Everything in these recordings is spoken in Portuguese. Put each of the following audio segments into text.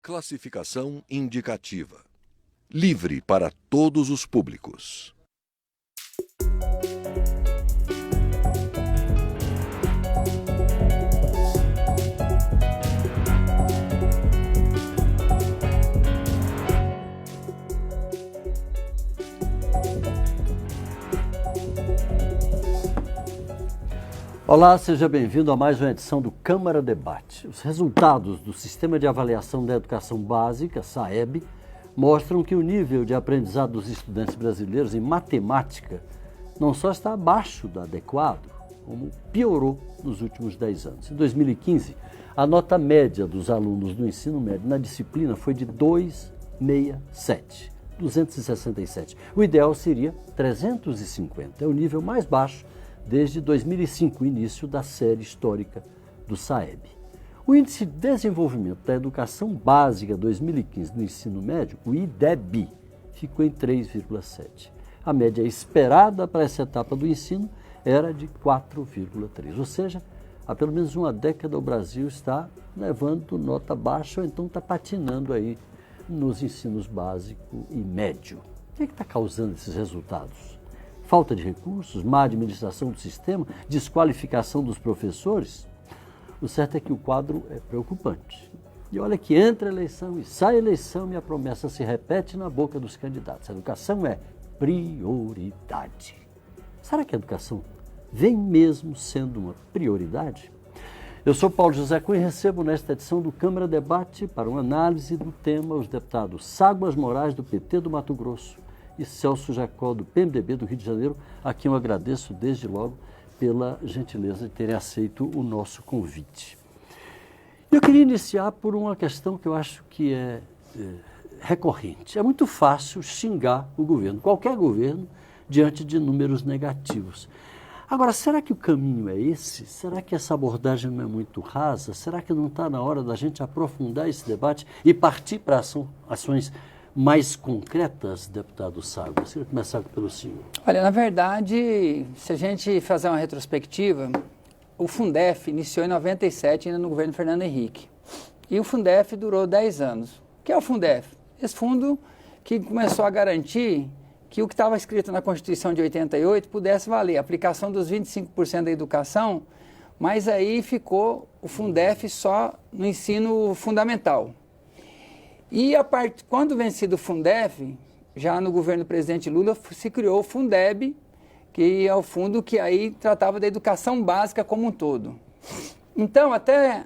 Classificação indicativa. Livre para todos os públicos. Olá, seja bem-vindo a mais uma edição do Câmara Debate. Os resultados do Sistema de Avaliação da Educação Básica, SAEB, mostram que o nível de aprendizado dos estudantes brasileiros em matemática não só está abaixo do adequado, como piorou nos últimos 10 anos. Em 2015, a nota média dos alunos do ensino médio na disciplina foi de 267. O ideal seria 350, é o nível mais baixo desde 2005, o início da série histórica do SAEB. O Índice de Desenvolvimento da Educação Básica 2015 no ensino médio, o IDEB, ficou em 3,7. A média esperada para essa etapa do ensino era de 4,3. Ou seja, há pelo menos uma década o Brasil está levando nota baixa ou então está patinando aí nos ensinos básico e médio. O que está causando esses resultados? Falta de recursos, má administração do sistema, desqualificação dos professores? O certo é que o quadro é preocupante. E olha que entra a eleição e sai a eleição e a promessa se repete na boca dos candidatos. A educação é prioridade. Será que a educação vem mesmo sendo uma prioridade? Eu sou Paulo José Cunha e recebo nesta edição do Câmara Debate para uma análise do tema os deputados Ságuas Moraes, do PT do Mato Grosso, e Celso Jacó, do PMDB do Rio de Janeiro, a quem eu agradeço desde logo pela gentileza de terem aceito o nosso convite. Eu queria iniciar por uma questão que eu acho que é recorrente. É muito fácil xingar o governo, qualquer governo, diante de números negativos. Agora, será que o caminho é esse? Será que essa abordagem não é muito rasa? Será que não está na hora da gente aprofundar esse debate e partir para ações mais concretas, deputado Ságuas? Eu vou começar pelo senhor. Olha, na verdade, se a gente fazer uma retrospectiva, o Fundef iniciou em 97, ainda no governo Fernando Henrique. E o Fundef durou 10 anos. O que é o Fundef? Esse fundo que começou a garantir que o que estava escrito na Constituição de 88 pudesse valer, a aplicação dos 25% da educação, mas aí ficou o Fundef só no ensino fundamental. E quando vencido o Fundef, já no governo do presidente Lula, se criou o Fundeb, que é o fundo que aí tratava da educação básica como um todo. Então, até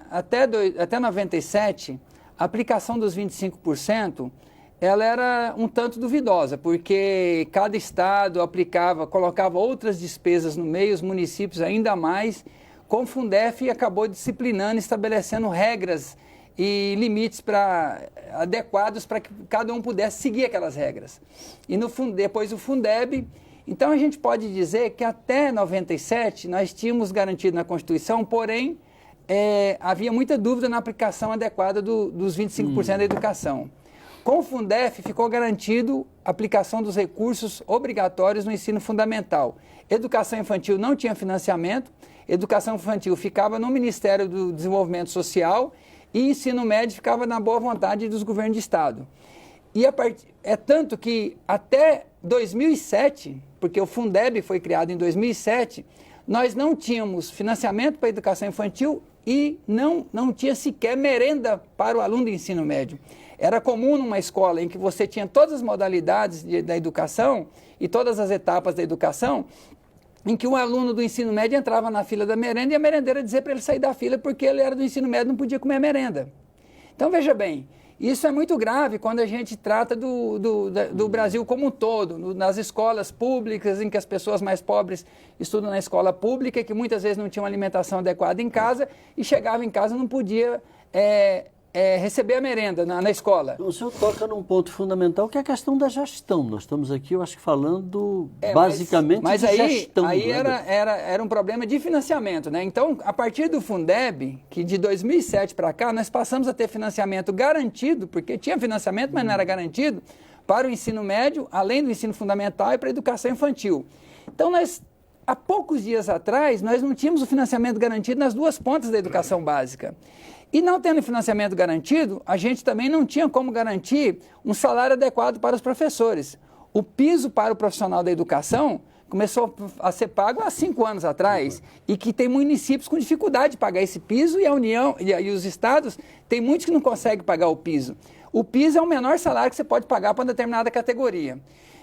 97, a aplicação dos 25%, ela era um tanto duvidosa, porque cada estado colocava outras despesas no meio, os municípios ainda mais, com o Fundef acabou disciplinando, estabelecendo regras e limites adequados para que cada um pudesse seguir aquelas regras. E depois o Fundeb, então a gente pode dizer que até 97 nós tínhamos garantido na Constituição, porém havia muita dúvida na aplicação adequada dos 25% da educação. Com o Fundef ficou garantido a aplicação dos recursos obrigatórios no ensino fundamental. Educação infantil não tinha financiamento, educação infantil ficava no Ministério do Desenvolvimento Social e ensino médio ficava na boa vontade dos governos de estado. E é tanto que até 2007, porque o Fundeb foi criado em 2007, nós não tínhamos financiamento para a educação infantil e não tinha sequer merenda para o aluno do ensino médio. Era comum numa escola em que você tinha todas as modalidades da educação e todas as etapas da educação, em que um aluno do ensino médio entrava na fila da merenda e a merendeira dizia para ele sair da fila porque ele era do ensino médio e não podia comer merenda. Então, veja bem, isso é muito grave quando a gente trata do Brasil como um todo, nas escolas públicas, em que as pessoas mais pobres estudam na escola pública, que muitas vezes não tinham alimentação adequada em casa e chegava em casa e não podia receber a merenda na escola. O senhor toca num ponto fundamental, que é a questão da gestão. Nós estamos aqui, eu acho que falando basicamente de gestão. Mas aí era um problema de financiamento, né? Então, a partir do Fundeb, que de 2007 para cá, nós passamos a ter financiamento garantido, porque tinha financiamento, mas não era garantido, para o ensino médio, além do ensino fundamental e para a educação infantil. Então, há poucos dias atrás, nós não tínhamos o financiamento garantido nas duas pontas da educação básica. E não tendo financiamento garantido, a gente também não tinha como garantir um salário adequado para os professores. O piso para o profissional da educação começou a ser pago há 5 anos atrás, e que tem municípios com dificuldade de pagar esse piso, e a União e os estados, tem muitos que não conseguem pagar o piso. O piso é o menor salário que você pode pagar para uma determinada categoria.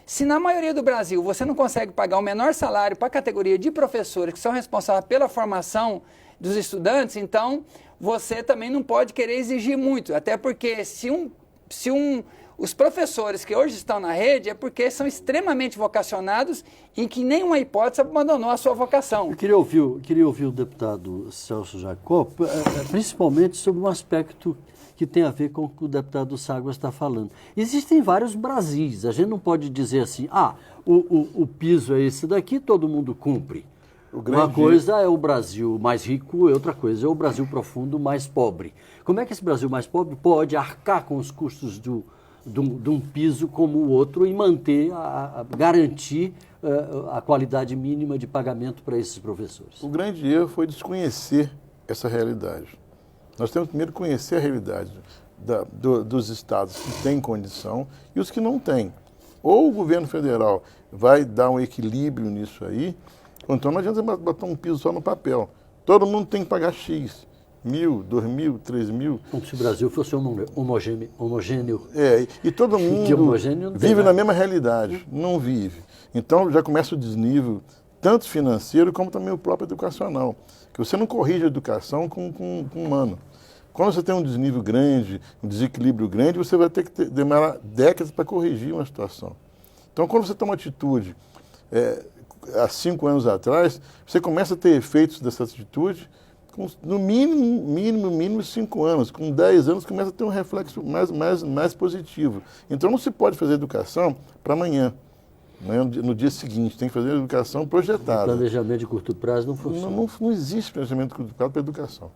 Se na maioria do Brasil você não consegue pagar o menor salário para a categoria de professores que são responsáveis pela formação dos estudantes, então você também não pode querer exigir muito, até porque os professores que hoje estão na rede é porque são extremamente vocacionados e que nenhuma hipótese abandonou a sua vocação. Eu queria ouvir o deputado Celso Jacob, principalmente sobre um aspecto que tem a ver com o que o deputado Ságuas está falando. Existem vários Brasis, a gente não pode dizer assim, o piso é esse daqui, todo mundo cumpre. Uma coisa é o Brasil mais rico e outra coisa é o Brasil profundo mais pobre. Como é que esse Brasil mais pobre pode arcar com os custos de um piso como o outro e manter, garantir a qualidade mínima de pagamento para esses professores? O grande erro foi desconhecer essa realidade. Nós temos primeiro que conhecer a realidade dos estados que têm condição e os que não têm. Ou o governo federal vai dar um equilíbrio nisso aí, ou então não adianta botar um piso só no papel. Todo mundo tem que pagar X. 1.000, 2.000, 3.000. Como se o Brasil fosse homogêneo. E todo mundo vive na mesma realidade. Não vive. Então já começa o desnível, tanto financeiro como também o próprio educacional. Que você não corrige a educação com um ano. Quando você tem um desnível grande, um desequilíbrio grande, você vai ter que demorar décadas para corrigir uma situação. Então, quando você toma atitude, há 5 anos atrás, você começa a ter efeitos dessa atitude, no mínimo 5 anos. Com 10 anos, começa a ter um reflexo mais positivo. Então, não se pode fazer educação para amanhã. No dia seguinte, tem que fazer educação projetada. O planejamento de curto prazo não funciona. Não existe planejamento de curto prazo para educação.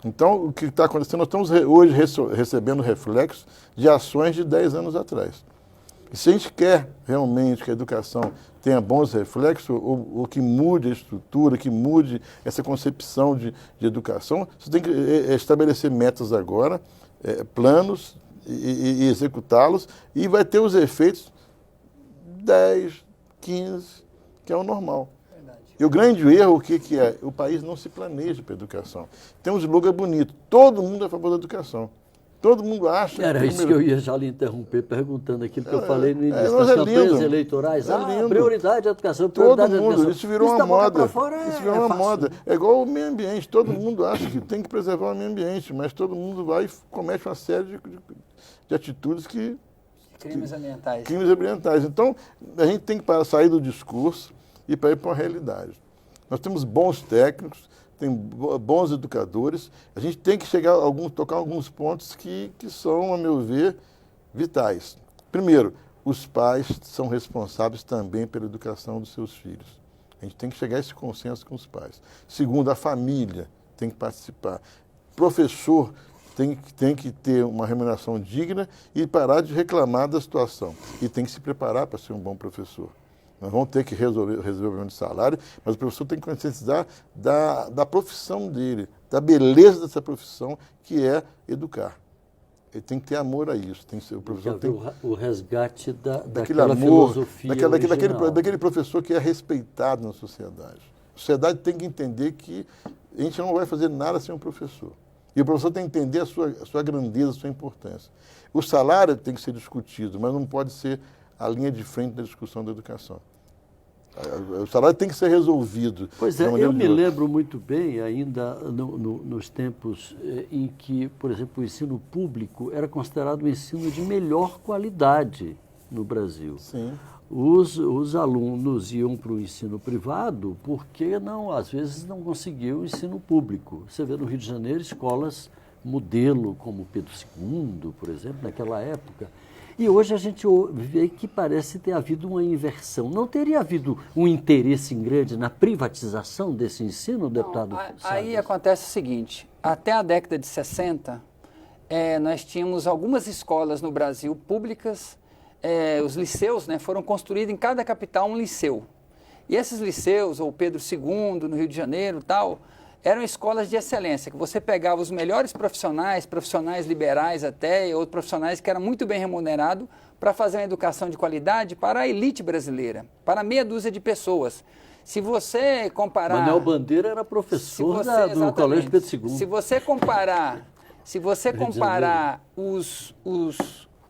Então, o que está acontecendo, nós estamos hoje recebendo reflexos de ações de 10 anos atrás. E se a gente quer realmente que a educação tenha bons reflexos, ou que mude a estrutura, que mude essa concepção de educação, você tem que estabelecer metas agora, planos, e executá-los, e vai ter os efeitos 10, 15, que é o normal. E o grande erro, o que é? O país não se planeja para a educação. Tem um slogan bonito, todo mundo é a favor da educação. Todo mundo acha... Era isso que eu ia já lhe interromper, perguntando aquilo que eu falei no início das campanhas eleitorais. Prioridade da educação, prioridade da educação. Isso virou uma moda. Isso virou uma moda. É igual o meio ambiente, todo mundo acha que tem que preservar o meio ambiente, mas todo mundo vai e comete uma série de atitudes que... Crimes ambientais. Crimes ambientais. Então, a gente tem que sair do discurso e para ir para a realidade. Nós temos bons técnicos, tem bons educadores, a gente tem que tocar alguns pontos que são, a meu ver, vitais. Primeiro, os pais são responsáveis também pela educação dos seus filhos. A gente tem que chegar a esse consenso com os pais. Segundo, a família tem que participar. Professor tem que ter uma remuneração digna e parar de reclamar da situação. E tem que se preparar para ser um bom professor. Nós vamos ter que resolver o problema de salário, mas o professor tem que conscientizar da profissão dele, da beleza dessa profissão, que é educar. Ele tem que ter amor a isso. O professor tem o resgate daquele amor, filosofia daquele professor que é respeitado na sociedade. A sociedade tem que entender que a gente não vai fazer nada sem um professor. E o professor tem que entender a sua grandeza, a sua importância. O salário tem que ser discutido, mas não pode ser a linha de frente da discussão da educação. O salário tem que ser resolvido. Pois é, eu me lembro muito bem, ainda nos tempos em que, por exemplo, o ensino público era considerado um ensino de melhor qualidade no Brasil. Sim. Os alunos iam para o ensino privado porque, às vezes, não conseguiam o ensino público. Você vê no Rio de Janeiro escolas modelo, como Pedro II, por exemplo, naquela época. E hoje a gente vê que parece ter havido uma inversão. Não teria havido um interesse grande na privatização desse ensino, deputado? Aí acontece o seguinte, até a década de 60, nós tínhamos algumas escolas no Brasil públicas, os liceus, foram construídos em cada capital um liceu. E esses liceus, ou Pedro II, no Rio de Janeiro, tal, eram escolas de excelência, que você pegava os melhores profissionais, profissionais liberais até, e outros profissionais que eram muito bem remunerados, para fazer uma educação de qualidade para a elite brasileira, para meia dúzia de pessoas. Se você comparar... Manuel Bandeira era professor do Colégio Pedro II. Se você comparar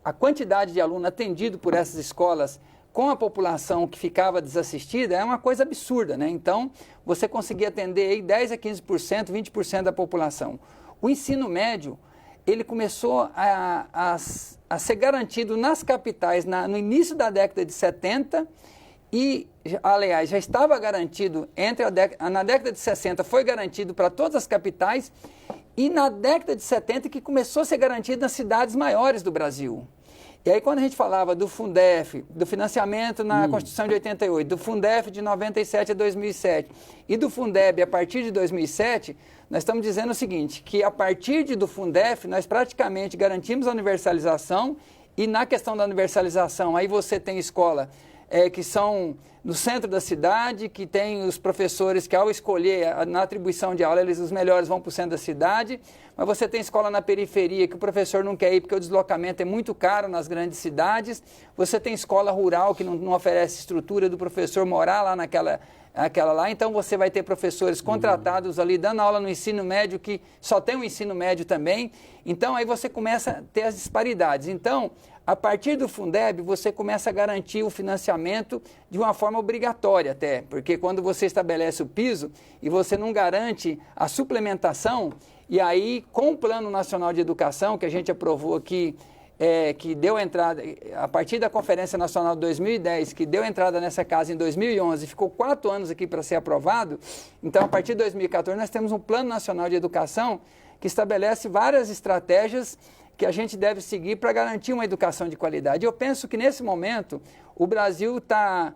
a quantidade de aluno atendido por essas escolas com a população que ficava desassistida, é uma coisa absurda, né? Então, você conseguia atender aí 10% a 15%, 20% da população. O ensino médio, ele começou a ser garantido nas capitais no início da década de 70 e, aliás, já estava garantido na década de 60, foi garantido para todas as capitais e na década de 70 que começou a ser garantido nas cidades maiores do Brasil. E aí, quando a gente falava do Fundef, do financiamento na Constituição de 88, do Fundef de 97 a 2007 e do Fundeb a partir de 2007, nós estamos dizendo o seguinte, que a partir do Fundef nós praticamente garantimos a universalização e na questão da universalização, aí você tem escola que são no centro da cidade, que tem os professores que ao escolher na atribuição de aula, os melhores vão para o centro da cidade, mas você tem escola na periferia que o professor não quer ir porque o deslocamento é muito caro nas grandes cidades, você tem escola rural que não oferece estrutura do professor morar lá naquela lá, então você vai ter professores contratados ali dando aula no ensino médio que só tem o ensino médio também, então aí você começa a ter as disparidades. Então, a partir do Fundeb, você começa a garantir o financiamento de uma forma obrigatória até, porque quando você estabelece o piso e você não garante a suplementação, e aí com o Plano Nacional de Educação, que a gente aprovou aqui, que deu entrada, a partir da Conferência Nacional de 2010, que deu entrada nessa casa em 2011, ficou 4 anos aqui para ser aprovado, então a partir de 2014 nós temos um Plano Nacional de Educação que estabelece várias estratégias que a gente deve seguir para garantir uma educação de qualidade. Eu penso que nesse momento o Brasil está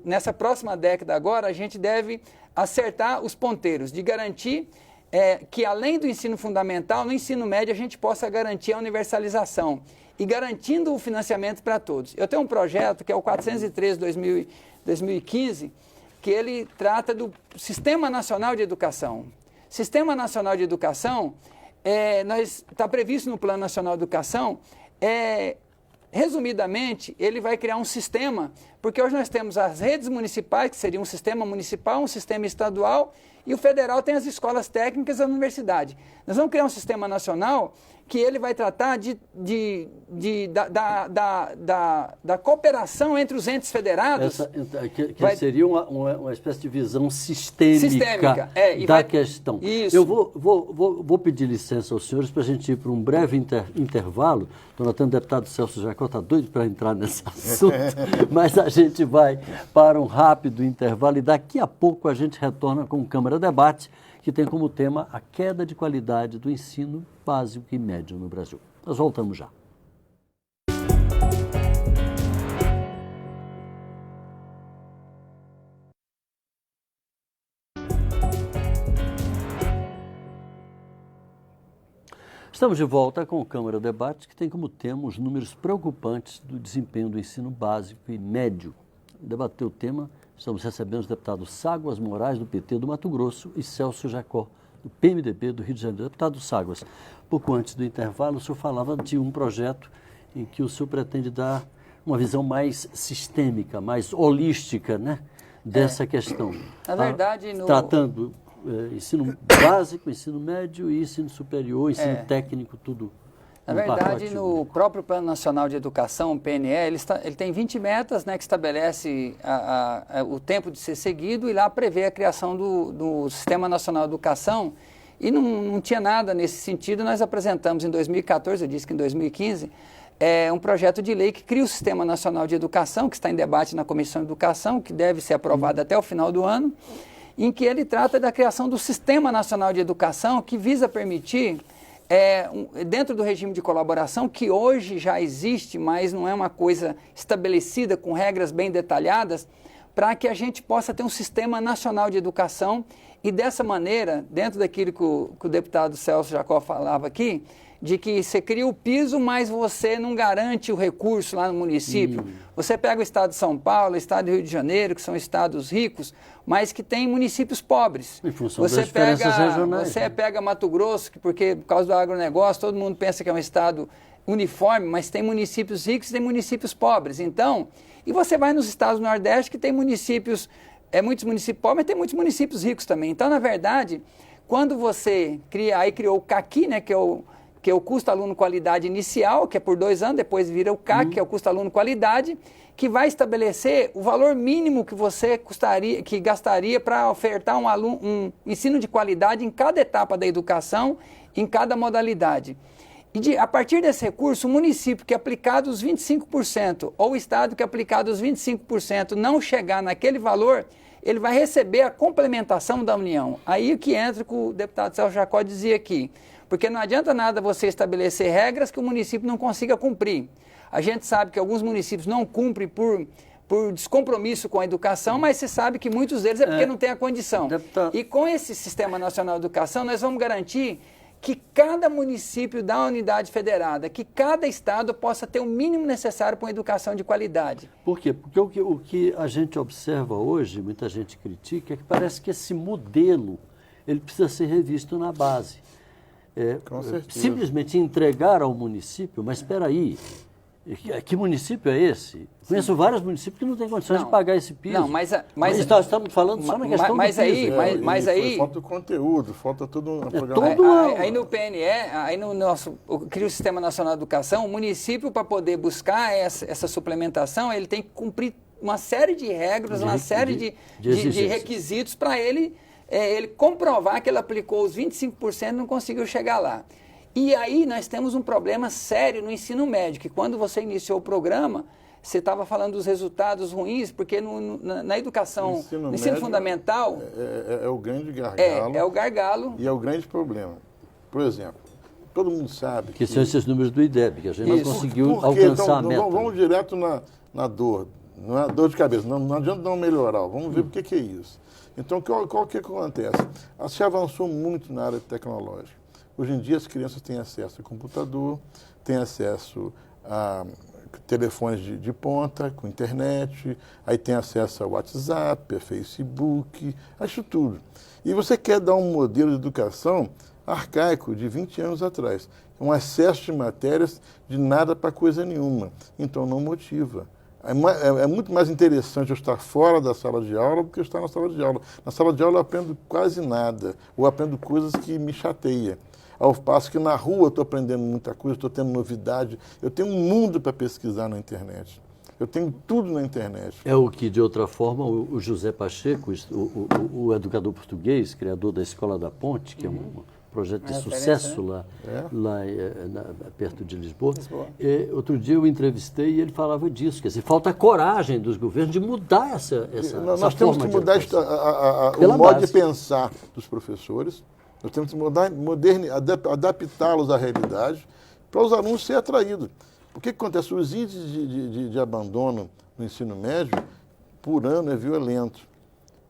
nessa próxima década agora, a gente deve acertar os ponteiros de garantir que além do ensino fundamental, no ensino médio a gente possa garantir a universalização e garantindo o financiamento para todos. Eu tenho um projeto que é o 413/2015, que ele trata do Sistema Nacional de Educação. Sistema Nacional de Educação, está previsto no Plano Nacional de Educação, resumidamente, ele vai criar um sistema, porque hoje nós temos as redes municipais, que seria um sistema municipal, um sistema estadual, e o federal tem as escolas técnicas e a universidade. Nós vamos criar um sistema nacional que ele vai tratar da cooperação entre os entes federados. Seria uma espécie de visão sistêmica da questão. Isso. Eu vou pedir licença aos senhores para a gente ir para um breve intervalo. Estou notando o deputado Celso Jacó está doido para entrar nesse assunto, mas a gente vai para um rápido intervalo e daqui a pouco a gente retorna com o Câmara Debate, que tem como tema a queda de qualidade do ensino básico e médio no Brasil. Nós voltamos já. Estamos de volta com o Câmara Debate, que tem como tema os números preocupantes do desempenho do ensino básico e médio. Debater o tema, estamos recebendo os deputados Ságuas Moraes, do PT do Mato Grosso, e Celso Jacó, do PMDB do Rio de Janeiro. Deputado Ságuas, pouco antes do intervalo, o senhor falava de um projeto em que o senhor pretende dar uma visão mais sistêmica, mais holística, né, dessa questão. Na verdade, tratando ensino básico, ensino médio e ensino superior, ensino técnico, tudo. Na verdade, no próprio Plano Nacional de Educação, o PNE, ele tem 20 metas, né, que estabelece o tempo de ser seguido e lá prevê a criação do Sistema Nacional de Educação e não tinha nada nesse sentido. Nós apresentamos em 2014, eu disse que em 2015, um projeto de lei que cria o Sistema Nacional de Educação, que está em debate na Comissão de Educação, que deve ser aprovado até o final do ano, em que ele trata da criação do Sistema Nacional de Educação, que visa permitir, dentro do regime de colaboração, que hoje já existe, mas não é uma coisa estabelecida com regras bem detalhadas, para que a gente possa ter um Sistema Nacional de Educação e dessa maneira, dentro daquilo que o deputado Celso Jacó falava aqui, de que você cria o piso, mas você não garante o recurso lá no município. Você pega o estado de São Paulo, o estado do Rio de Janeiro, que são estados ricos, mas que tem municípios pobres. Em função das diferenças regionais. Você pega Mato Grosso, porque por causa do agronegócio, todo mundo pensa que é um estado uniforme, mas tem municípios ricos e tem municípios pobres. Então, e você vai nos estados do Nordeste, que tem municípios, muitos municípios pobres, mas tem muitos municípios ricos também. Então, na verdade, quando você criou o CAQI, né, que é o custo aluno qualidade inicial, que é por 2 anos, depois vira o CAC, que é o custo aluno qualidade, que vai estabelecer o valor mínimo que você gastaria para ofertar um ensino de qualidade em cada etapa da educação, em cada modalidade. E a partir desse recurso, o município que aplicado os 25%, ou o estado que aplicado os 25% não chegar naquele valor, ele vai receber a complementação da União. Aí que entra o que o deputado Celso Jacó dizia aqui. Porque não adianta nada você estabelecer regras que o município não consiga cumprir. A gente sabe que alguns municípios não cumprem por descompromisso com a educação, mas você sabe que muitos deles é porque não tem a condição. E com esse Sistema Nacional de Educação, nós vamos garantir que cada município da unidade federada, que cada estado possa ter o mínimo necessário para uma educação de qualidade. Por quê? Porque o que a gente observa hoje, muita gente critica, é que parece que esse modelo ele precisa ser revisto na base. Simplesmente entregar ao município, mas espera aí, que município é esse? Conheço vários municípios que não têm condições de pagar esse piso. Não, mas nós estamos falando só na questão do piso. Mas aí falta o conteúdo, falta todo um Aí no PNE, aí no nosso, cria o Sistema Nacional de Educação, o município, para poder buscar essa suplementação, ele tem que cumprir uma série de regras, uma série de requisitos para ele comprovar que ele aplicou os 25% e não conseguiu chegar lá. E aí nós temos um problema sério no ensino médio, que quando você iniciou o programa, você estava falando dos resultados ruins, porque na educação, no ensino fundamental... É o grande gargalo. É o gargalo. E é o grande problema. Por exemplo, todo mundo sabe que são esses números do IDEB, que a gente não conseguiu alcançar a meta. Vamos direto na dor, não é dor de cabeça, não adianta não melhorar, vamos ver o que é isso. Então, qual que acontece? Se avançou muito na área tecnológica. Hoje em dia as crianças têm acesso a computador, têm acesso a telefones de ponta, com internet, aí tem acesso a WhatsApp, a Facebook, a isso tudo. E você quer dar um modelo de educação arcaico de 20 anos atrás, um acesso de matérias de nada para coisa nenhuma. Então não motiva. É muito mais interessante eu estar fora da sala de aula do que eu estar na sala de aula. Na sala de aula eu aprendo quase nada, ou aprendo coisas que me chateiam. Ao passo que na rua eu estou aprendendo muita coisa, estou tendo novidade, eu tenho um mundo para pesquisar na internet. Eu tenho tudo na internet. É o que, de outra forma, o José Pacheco, o educador português, criador da Escola da Ponte, que é um projeto de sucesso lá perto de Lisboa. Outro dia eu entrevistei e ele falava disso, quer dizer, falta coragem dos governos de mudar essa Nós temos que mudar o modo de pensar dos professores, nós temos que adaptá-los à realidade para os alunos serem atraídos. O que acontece? Os índices de abandono no ensino médio, por ano, é violento.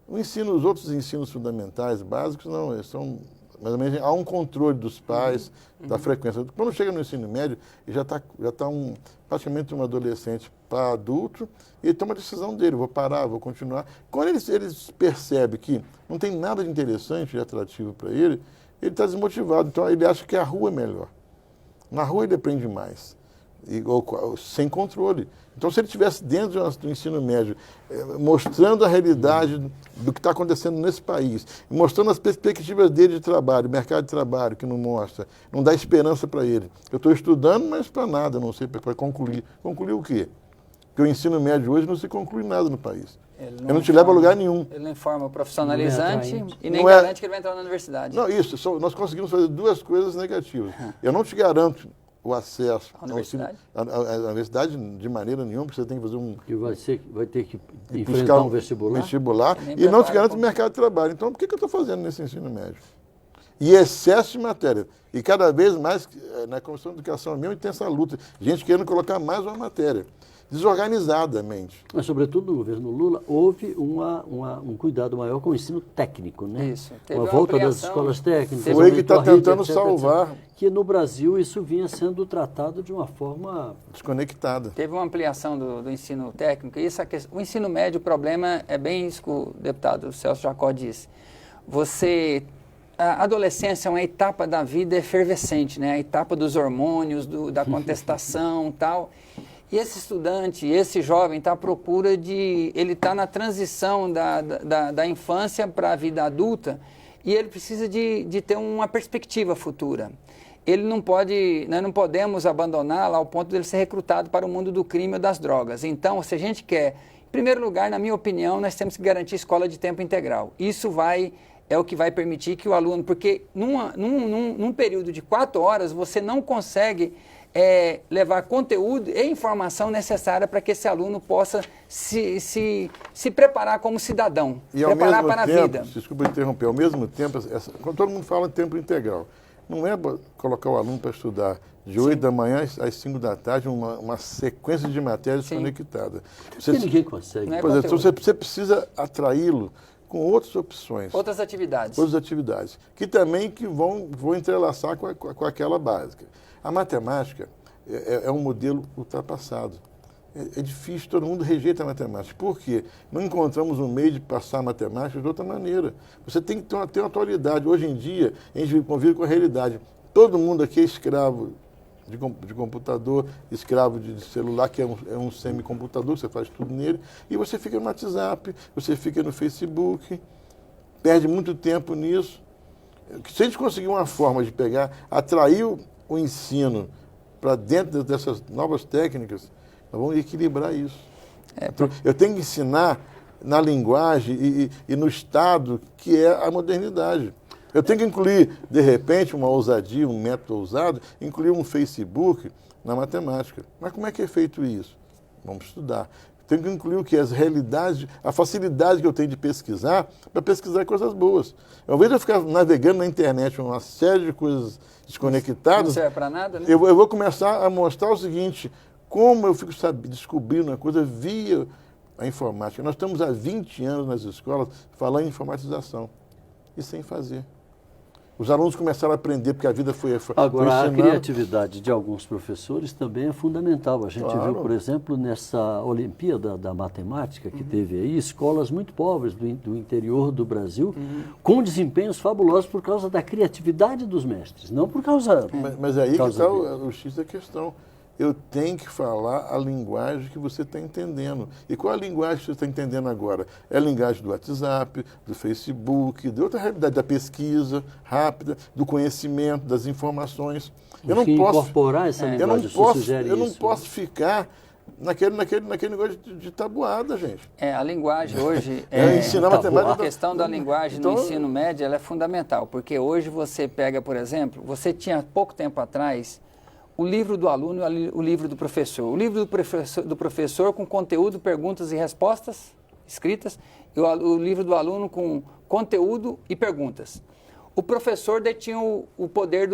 Os outros ensinos fundamentais, básicos, não, eles são... mais ou menos há um controle dos pais, da frequência. Quando chega no ensino médio, ele já está praticamente um adolescente para adulto, e ele toma a decisão dele, vou parar, vou continuar. Quando ele percebe que não tem nada de interessante e atrativo para ele está desmotivado. Então ele acha que a rua é melhor. Na rua ele aprende mais, sem controle. Então, se ele estivesse dentro do ensino médio, mostrando a realidade do que está acontecendo nesse país, mostrando as perspectivas dele de trabalho, mercado de trabalho, que não mostra, não dá esperança para ele. Eu estou estudando, mas para nada, não sei para concluir. Concluir o quê? Porque o ensino médio hoje não se conclui nada no país. Ele não te leva a lugar nenhum. Ele não informa o profissionalizante e nem garante que ele vai entrar na universidade. Não, nós conseguimos fazer duas coisas negativas. Eu não te garanto o acesso à universidade de maneira nenhuma, porque você tem que fazer E vai ter que enfrentar um vestibular. E não te garante o mercado de trabalho. Então, por que eu estou fazendo nesse ensino médio? E excesso de matéria. E cada vez mais, na Comissão de Educação mesmo, tem essa luta. Gente querendo colocar mais uma matéria. desorganizadamente. Mas, sobretudo, no governo Lula, houve um cuidado maior com o ensino técnico, né? Isso. Teve Uma uma volta das ampliação. escolas técnicas. Foi que está aumento da rede, tentando etc, salvar. etc. Que no Brasil isso vinha sendo tratado de uma forma... Desconectada. Teve uma ampliação do ensino técnico. E o ensino médio, o problema é bem isso que o deputado Celso Jacó disse. A adolescência é uma etapa da vida efervescente, né? A etapa dos hormônios, da contestação e tal. E esse estudante, esse jovem está à procura ele está na transição da infância para a vida adulta e ele precisa de ter uma perspectiva futura. Nós não podemos abandoná-lo ao ponto de ele ser recrutado para o mundo do crime ou das drogas. Então, se a gente quer, em primeiro lugar, na minha opinião, nós temos que garantir escola de tempo integral. Isso é o que vai permitir que o aluno, porque num período de 4 horas você não consegue levar conteúdo e informação necessária para que esse aluno possa se preparar como cidadão, e ao preparar mesmo para tempo, a vida. Desculpa interromper, ao mesmo tempo, quando todo mundo fala em tempo integral, não é colocar o aluno para estudar de 8 da manhã às 5 da tarde, uma sequência de matérias desconectada. Porque ninguém consegue. Não é Por exemplo, conteúdo. você precisa atraí-lo com outras opções. Outras atividades. Outras atividades, que também vão entrelaçar com aquela básica. A matemática é um modelo ultrapassado. É difícil, todo mundo rejeita a matemática. Por quê? Não encontramos um meio de passar a matemática de outra maneira. Você tem que ter uma atualidade. Hoje em dia, a gente convive com a realidade. Todo mundo aqui é escravo de computador, escravo de celular, que é um semicomputador, você faz tudo nele, e você fica no WhatsApp, você fica no Facebook, perde muito tempo nisso. Se a gente conseguir uma forma de atrair o ensino para dentro dessas novas técnicas, nós vamos equilibrar isso. Então, eu tenho que ensinar na linguagem e no estado que é a modernidade. Eu tenho que incluir, de repente, uma ousadia, um método ousado, incluir um Facebook na matemática. Mas como é que é feito isso? Vamos estudar. Tenho que incluir o que? As realidades, a facilidade que eu tenho de pesquisar, para pesquisar coisas boas. Ao invés de eu ficar navegando na internet uma série de coisas desconectadas, Não serve para nada, né? eu vou começar a mostrar o seguinte, como eu fico descobrindo uma coisa via a informática. Nós estamos há 20 anos nas escolas falando em informatização e sem fazer. Os alunos começaram a aprender porque a vida foi Agora, a ensinando. criatividade de alguns professores também é fundamental. A gente Claro. viu, por exemplo, nessa Olimpíada da Matemática que teve aí, escolas muito pobres do interior do Brasil, com desempenhos fabulosos por causa da criatividade dos mestres, não por causa... Mas aí que causa está dele. o X da questão. Eu tenho que falar a linguagem que você está entendendo. E qual a linguagem que você está entendendo agora? É a linguagem do WhatsApp, do Facebook, de outra realidade, da pesquisa rápida, do conhecimento, das informações. Enfim, incorporar essa linguagem, isso sugere eu não isso. posso ficar naquele negócio de tabuada, gente. A linguagem hoje... ensinar tá matemática... A questão da linguagem no ensino médio ela é fundamental, porque hoje você pega, por exemplo, você tinha pouco tempo atrás o livro do aluno e o livro do professor. O livro do professor com conteúdo, perguntas e respostas escritas, e o livro do aluno com conteúdo e perguntas. O professor detinha o poder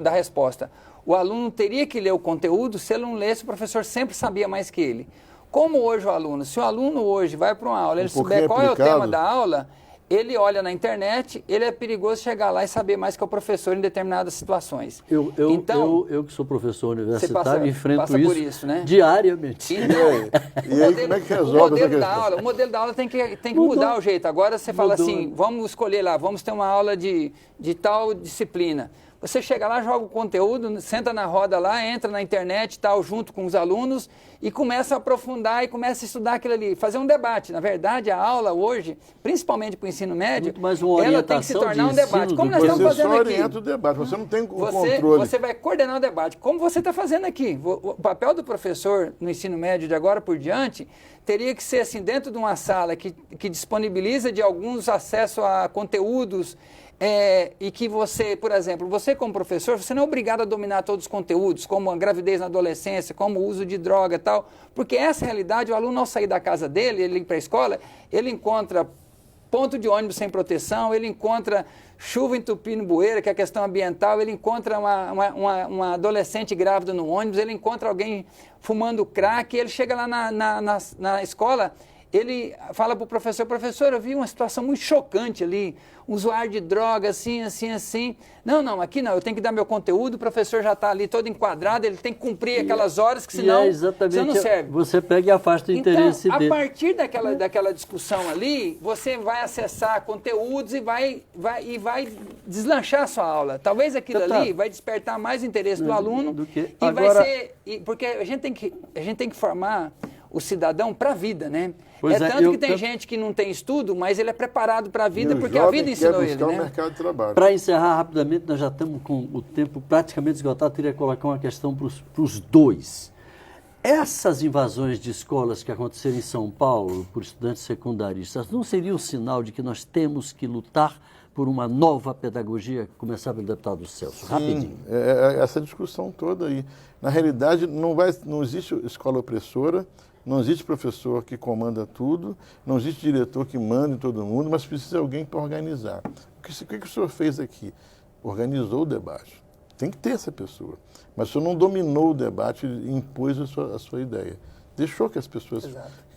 da resposta. O aluno teria que ler o conteúdo, se ele não lesse, o professor sempre sabia mais que ele. Como hoje o aluno, se o aluno hoje vai para uma aula, ele souber qual é o tema da aula, ele olha na internet, ele é perigoso chegar lá e saber mais que o professor em determinadas situações. Eu que sou professor universitário, enfrento por isso, né? diariamente. Então, E aí, como é que resolve essa questão? O modelo da aula tem que mudar o jeito. Agora você fala assim, vamos escolher lá, vamos ter uma aula de tal disciplina. Você chega lá, joga o conteúdo, senta na roda lá, entra na internet, tal, junto com os alunos e começa a aprofundar e começa a estudar aquilo ali, fazer um debate. Na verdade, a aula hoje, principalmente para o ensino médio, ela tem que se tornar um debate. Como nós estamos fazendo aqui? Você só orienta o debate, você não tem o controle. Você vai coordenar o debate, como você está fazendo aqui. O papel do professor no ensino médio de agora por diante teria que ser assim, dentro de uma sala que disponibiliza de alguns acesso a conteúdos, e que você, por exemplo, você como professor, você não é obrigado a dominar todos os conteúdos, como a gravidez na adolescência, como o uso de droga e tal, porque essa realidade, o aluno ao sair da casa dele, ele ir para a escola, ele encontra ponto de ônibus sem proteção, ele encontra chuva entupindo bueira, que é a questão ambiental, ele encontra uma adolescente grávida no ônibus, ele encontra alguém fumando crack, ele chega lá na escola, ele fala para o professor, professor, eu vi uma situação muito chocante ali, um usuário de droga, assim. Não, aqui não, eu tenho que dar meu conteúdo, o professor já está ali todo enquadrado, ele tem que cumprir aquelas horas, que senão você não serve. Você pega e afasta o interesse dele. Então, a partir daquela discussão ali, você vai acessar conteúdos e vai deslanchar a sua aula. Talvez aquilo ali vai despertar mais interesse do aluno porque a gente tem que formar o cidadão para a vida, né? Tanto que tem gente que não tem estudo, mas ele é preparado para a vida porque a vida ensinou ele, né? Mercado de trabalho. Para encerrar rapidamente, nós já estamos com o tempo praticamente esgotado, eu queria colocar uma questão para os dois. Essas invasões de escolas que aconteceram em São Paulo por estudantes secundaristas não seria um sinal de que nós temos que lutar por uma nova pedagogia? Começar pelo deputado Celso, rapidinho. Essa discussão toda aí. Na realidade, não existe escola opressora, não existe professor que comanda tudo, não existe diretor que manda em todo mundo, mas precisa de alguém para organizar. O que o senhor fez aqui? Organizou o debate. Tem que ter essa pessoa. Mas o senhor não dominou o debate e impôs a sua ideia. Deixou que as pessoas...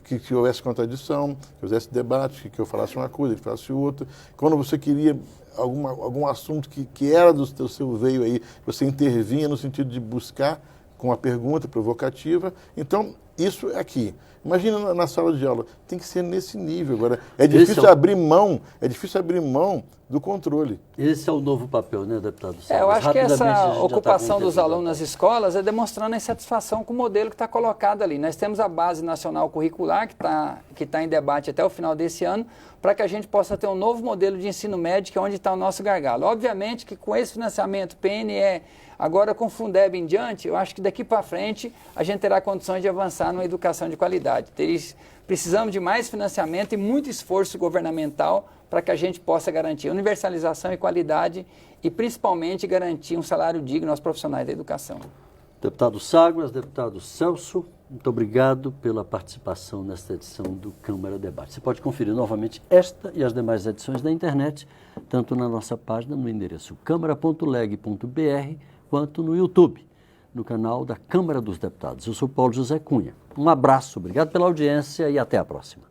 Que houvesse contradição, que houvesse debate, que eu falasse uma coisa, ele falasse outra. Quando você queria algum assunto que era do seu veio aí, você intervinha no sentido de buscar com uma pergunta provocativa. Então, isso é aqui. Imagina na sala de aula, tem que ser nesse nível. Agora, é difícil abrir mão do controle. Esse é o novo papel, né, deputado Celso? Eu acho que essa ocupação dos alunos nas escolas é demonstrando a insatisfação com o modelo que está colocado ali. Nós temos a Base Nacional Curricular, que está em debate até o final desse ano, para que a gente possa ter um novo modelo de ensino médio, que é onde está o nosso gargalo. Obviamente que com esse financiamento PNE, agora com o Fundeb em diante, eu acho que daqui para frente a gente terá condições de avançar numa educação de qualidade. Precisamos de mais financiamento e muito esforço governamental para que a gente possa garantir universalização e qualidade e principalmente garantir um salário digno aos profissionais da educação. Deputado Saglas, deputado Celso, muito obrigado pela participação nesta edição do Câmara Debate. Você pode conferir novamente esta e as demais edições da internet, tanto na nossa página no endereço câmara.leg.br, quanto no YouTube, no canal da Câmara dos Deputados. Eu sou Paulo José Cunha. Um abraço, obrigado pela audiência e até a próxima.